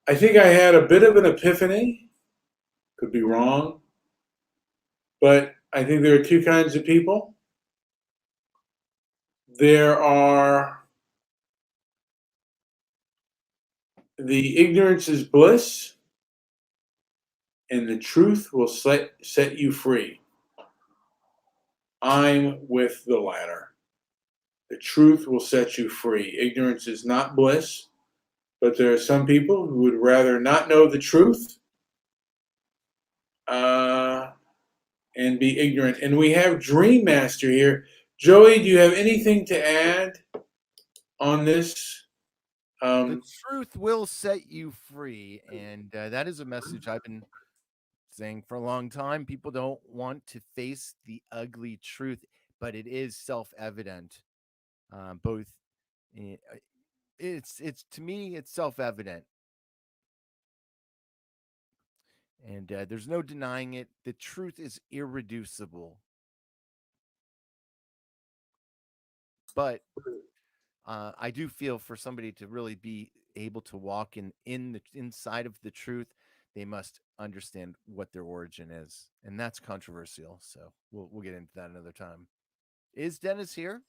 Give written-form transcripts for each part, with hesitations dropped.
I think I had a bit of an epiphany. Could be wrong, but I think there are two kinds of people. There are the ignorance is bliss, and the truth will set you free. I'm with the latter. The truth will set you free. Ignorance is not bliss, but there are some people who would rather not know the truth uh, and be ignorant. And we have Dream Master here. Joey, do you have anything to add on this? The Um, truth will set you free. And that is a message I've been saying for a long time. People don't want to face the ugly truth, but it is self evident. Both, eh, it's to me, it's self evident. And there's no denying it. The truth is irreducible. But I do feel for somebody to really be able to walk in the inside of the truth, they must understand what their origin is, and that's controversial. So we'll get into that another time. Is Dennis here?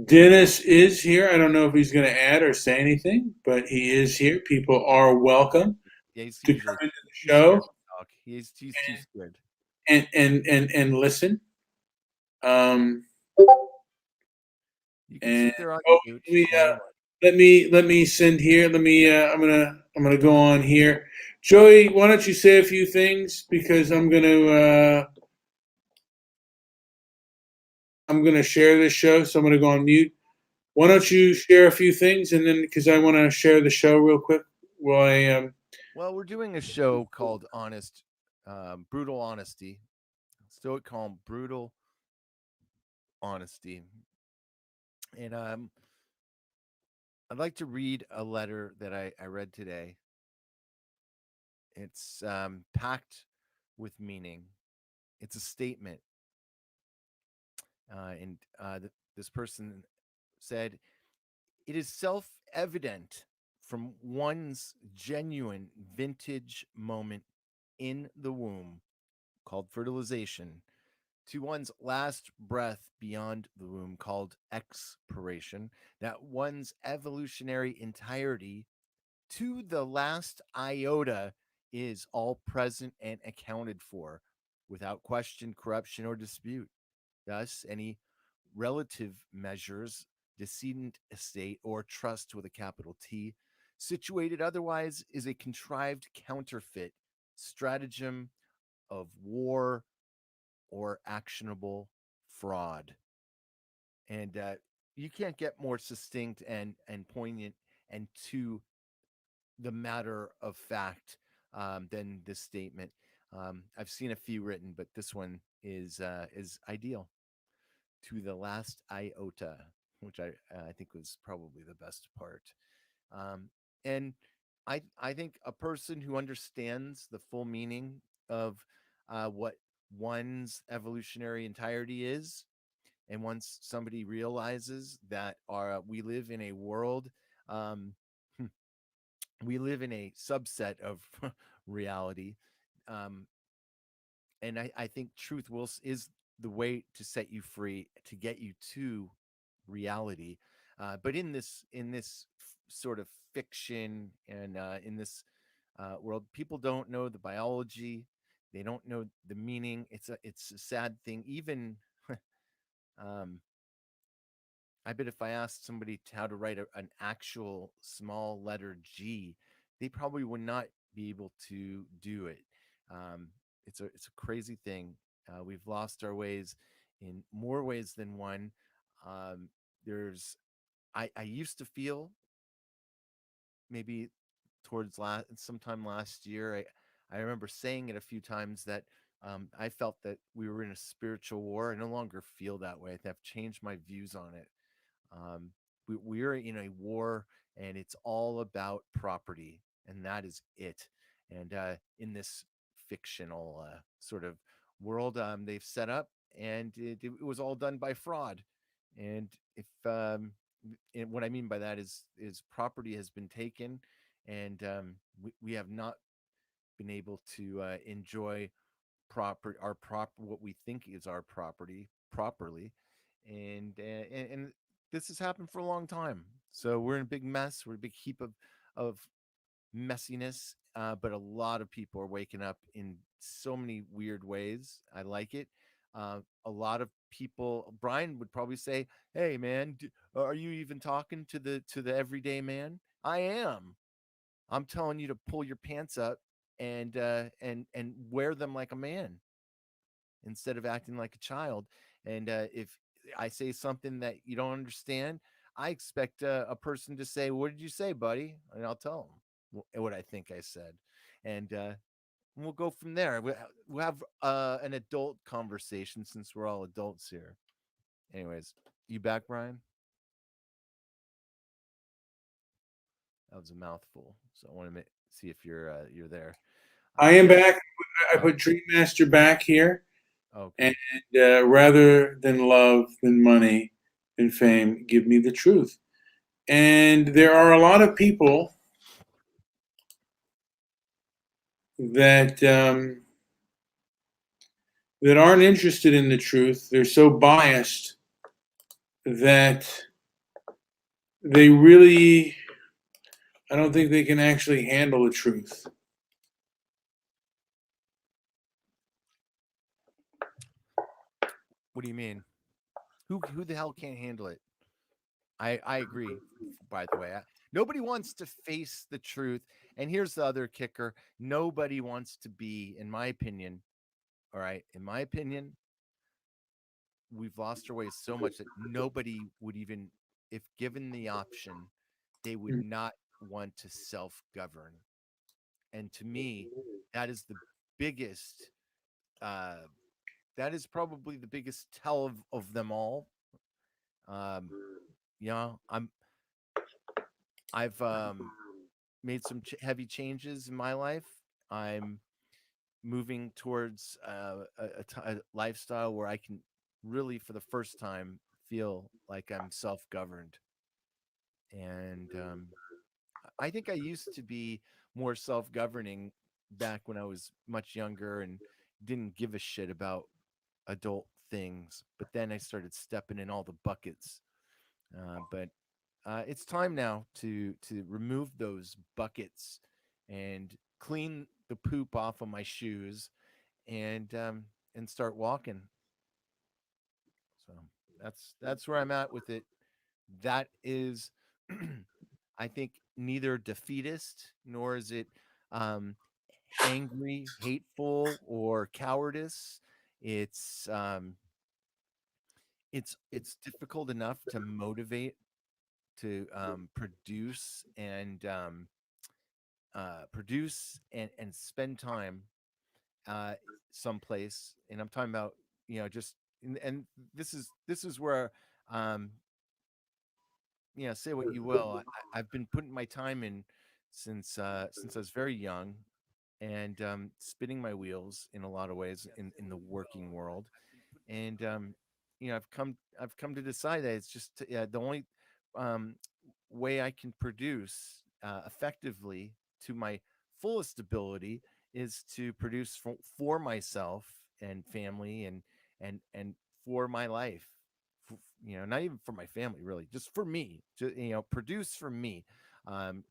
Dennis is here. I don't know if he's going to add or say anything, but he is here. People are welcome Yeah, he's to come usually into the he's scared show to talk. He's too scared. and listen. Um, You can and sit there on oh, mute let me all you want. let me send here. Let me. I'm gonna go on here. Joey, why don't you say a few things because I'm gonna share this show, so I'm gonna go on mute. Why don't you share a few things and then because I want to share the show real quick while I Well, we're doing a show called Honest, Brutal Honesty. Stoic call Brutal Honesty, and I'd like to read a letter that I read today. It's packed with meaning. It's a statement. And this person said, it is self evident from one's genuine vintage moment in the womb, called fertilization, to one's last breath beyond the womb, called expiration, that one's evolutionary entirety to the last iota is all present and accounted for without question, corruption, or dispute. Thus, any relative measures, decedent estate, or trust with a capital T, situated otherwise, is a contrived counterfeit stratagem of war or actionable fraud. And you can't get more succinct and poignant and to the matter of fact than this statement. I've seen a few written, but this one is ideal to the last iota, which I think was probably the best part. And I think a person who understands the full meaning of what one's evolutionary entirety is, and once somebody realizes that we live in a world, um, we live in a subset of reality, um, and I think truth is the way to set you free to get you to reality. But in this sort of fiction and in this world, people don't know the biology. They don't know the meaning. It's a sad thing. Even um, I bet if I asked somebody how to write an actual small letter G, they probably would not be able to do it. Um, it's a crazy thing. We've lost our ways in more ways than one. There's I used to feel maybe towards sometime last year. I remember saying it a few times that I felt that we were in a spiritual war. I no longer feel that way. I've changed my views on it. um, we're in a war, and it's all about property, and that is it. And in this fictional sort of world they've set up, and it was all done by fraud. And if and what I mean by that is property has been taken, and we have not been able to enjoy what we think is our property properly, and this has happened for a long time. So we're in a big mess. We're a big heap of messiness, but a lot of people are waking up in so many weird ways. I like it. A lot of people, Brian would probably say, "Hey, man, are you even talking to the everyday man?" I am. I'm telling you to pull your pants up and wear them like a man instead of acting like a child. And if I say something that you don't understand, I expect a person to say, "What did you say, buddy?" And I'll tell them what I think I said, and we'll go from there. We'll have an adult conversation since we're all adults here. Anyways, you back, Brian? That was a mouthful, so I want to see if you're there. I am Yeah. back. I Oh, put Dream Master back here, and okay. rather than love, than money, than fame, give me the truth. And there are a lot of people that that aren't interested in the truth. They're so biased that they really, I don't think they can actually handle the truth. What do you mean? Who the hell can't handle it? I agree. By the way, nobody wants to face the truth. And here's the other kicker: nobody wants to be, in my opinion. All right, in my opinion, we've lost our ways so much that nobody would even, if given the option, they would not want to self-govern. And to me, that is the biggest. Uh, that is probably the biggest tell of them all. Um, I'm I've made some heavy changes in my life. I'm moving towards a lifestyle where I can really, for the first time, feel like I'm self governed. And I think I used to be more self governing back when I was much younger and didn't give a shit about adult things. But then I started stepping in all the buckets. But it's time now to remove those buckets and clean the poop off of my shoes and start walking. So that's where I'm at with it. That is, I think, neither defeatist nor is it um, angry, hateful, or cowardice. It's it's difficult enough to motivate to produce and spend time uh, someplace, and I'm talking about just and this is where um, say what you will. I've been putting my time in since I was very young, and spinning my wheels in a lot of ways in the working world, and I've come to decide that it's just the only um, way I can produce effectively to my fullest ability is to produce for myself and family and for my life. Not even for my family, really, just for me. Produce for me.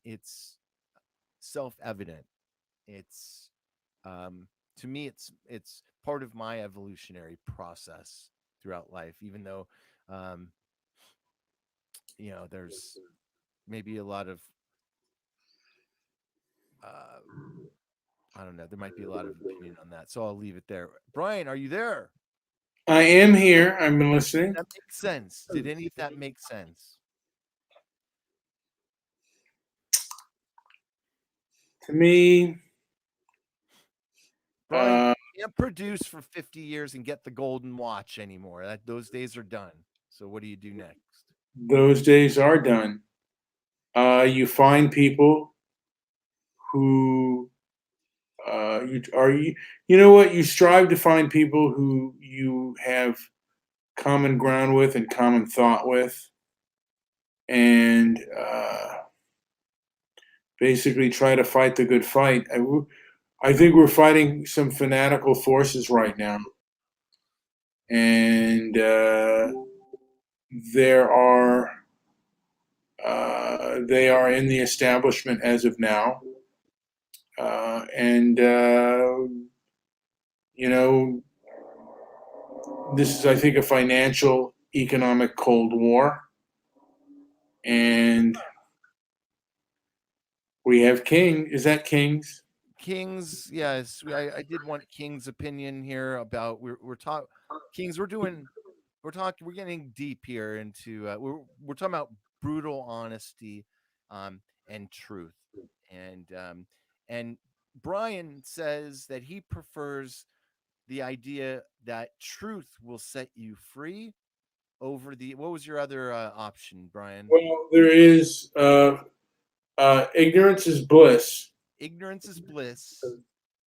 It's self-evident. It's um, to me, it's part of my evolutionary process throughout life. Even though um, there's maybe a lot of uh, I don't know. There might be a lot of opinion on that, so I'll leave it there. Brian, are you there? I am here. I've been listening. That makes sense. Did any of that make sense? To me, Brian, uh, you can't produce for 50 years and get the golden watch anymore. Those days are done. So what do you do next? those days are done. You find people who you know what, you strive to find people who you have common ground with and common thought with, and basically try to fight the good fight. I think we're fighting some fanatical forces right now, and there are they are in the establishment as of now, and you know, this is, I think, a financial economic Cold War, and we have King. Is that King's? King's, yes. I did want King's opinion here about we're talking King's. We're getting deep here into we're talking about brutal honesty, and truth, and Brian says that he prefers the idea that truth will set you free over the what was your other option, Brian? Well, there is ignorance is bliss, Ignorance is bliss,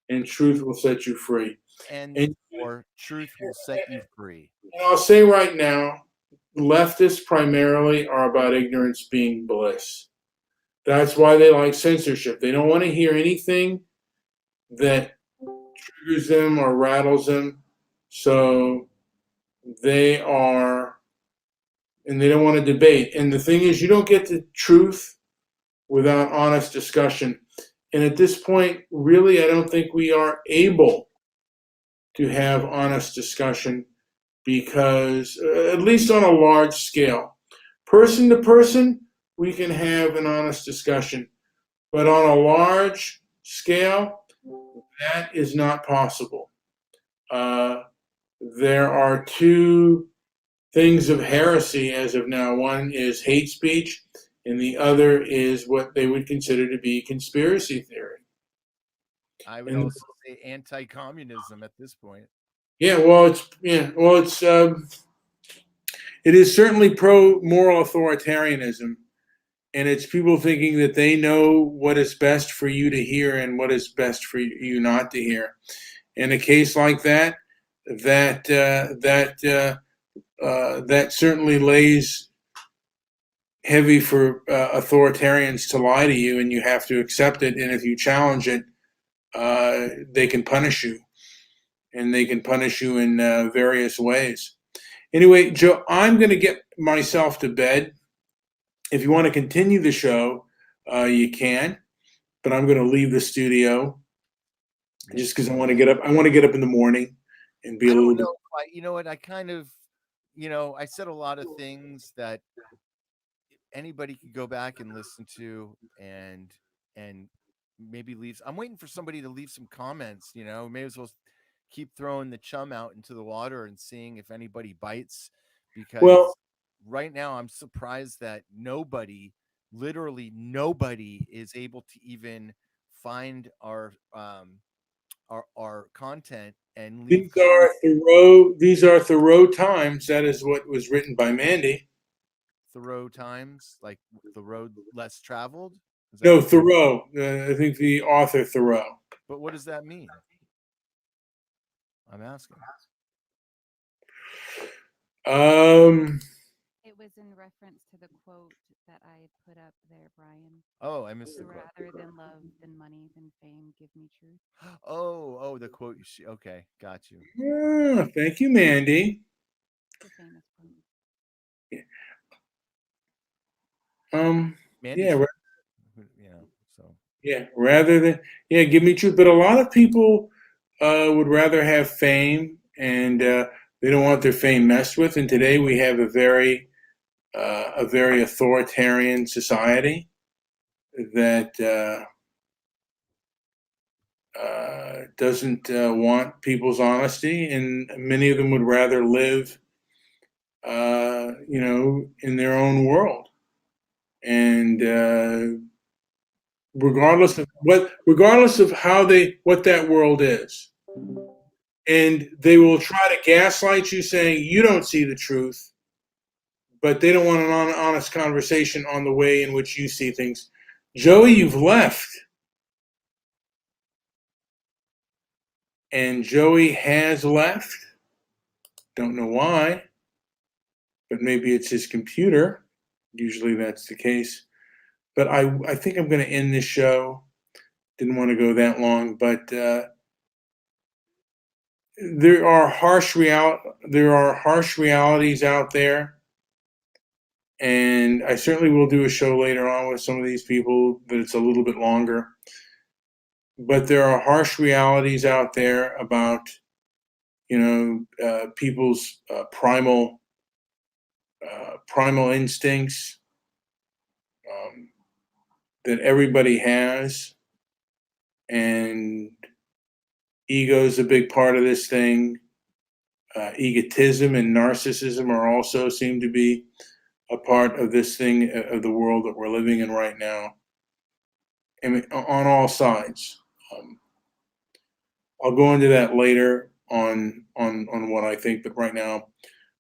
and truth will set you free. and And, or truth will set you free. and I'll say right now, leftists primarily are about ignorance being bliss. That's why they like censorship. They don't want to hear anything that triggers them or rattles them. So they are, and they don't want to debate. And the thing is, you don't get the truth without honest discussion. And at this point, really, I don't think we are able to have honest discussion because, at least on a large scale, person to person, we can have an honest discussion. But on a large scale, that is not possible. There are two things of heresy as of now. One is hate speech, and the other is what they would consider to be conspiracy theory. I would And also say anti-communism at this point. it is certainly pro moral authoritarianism, and it's people thinking that they know what is best for you to hear and what is best for you not to hear. In a case like that, that certainly lays heavy for authoritarians to lie to you, and you have to accept it. And if you challenge it, they can punish you, and they can punish you in various ways. Anyway, Joe, I'm going to get myself to bed. If you want to continue the show, you can, but I'm going to leave the studio just because I want to get up. I want to get up in the morning and be a little bit. You know what? I kind of, I said a lot of things that anybody could go back and listen to and maybe leave. I'm waiting for somebody to leave some comments. May as well keep throwing the chum out into the water and seeing if anybody bites. Because Well, right now I'm surprised that literally nobody, is able to even find our content and leave these are Thoreau times. That is what was written by Mandy. Thoreau times, like the road less traveled. No, Thoreau. I think the author Thoreau. But what does that mean? I'm asking. It was in reference to the quote that I put up there, Brian. Oh, I missed the quote. Rather than love, than money, than fame, give me truth. Oh, the quote. Okay, got you. Thank you, Mandy. It's a famous quote. Mandy's, yeah, so rather than give me truth. But a lot of people would rather have fame, and they don't want their fame messed with. And today we have a very authoritarian society that doesn't want people's honesty, and many of them would rather live, in their own world. And regardless of how what that world is, and they will try to gaslight you, saying you don't see the truth, but they don't want an honest conversation on the way in which you see things. Joey, you've left. And Joey has left. Don't know why, but maybe it's his computer. Usually that's the case. But I think I'm going to end this show. Didn't want to go that long, but there are harsh realities out there, and I certainly will do a show later on with some of these people that it's a little bit longer. But there are harsh realities out there about people's primal instincts that everybody has, and ego is a big part of this thing. Egotism and narcissism are also seem to be a part of this thing, of the world that we're living in right now. I mean, on all sides. I'll go into that later on what I think, but right now, a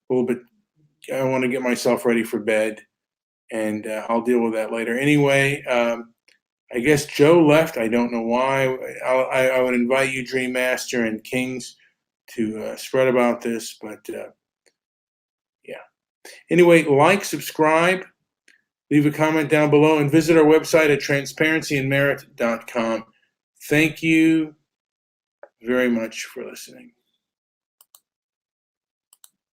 little bit. I want to get myself ready for bed, and I'll deal with that later. Anyway, I guess Joe left. I don't know why. I would invite you, Dream Master and Kings, to spread about this, but yeah. Anyway, like, subscribe, leave a comment down below, and visit our website at transparencyandmerit.com. Thank you very much for listening.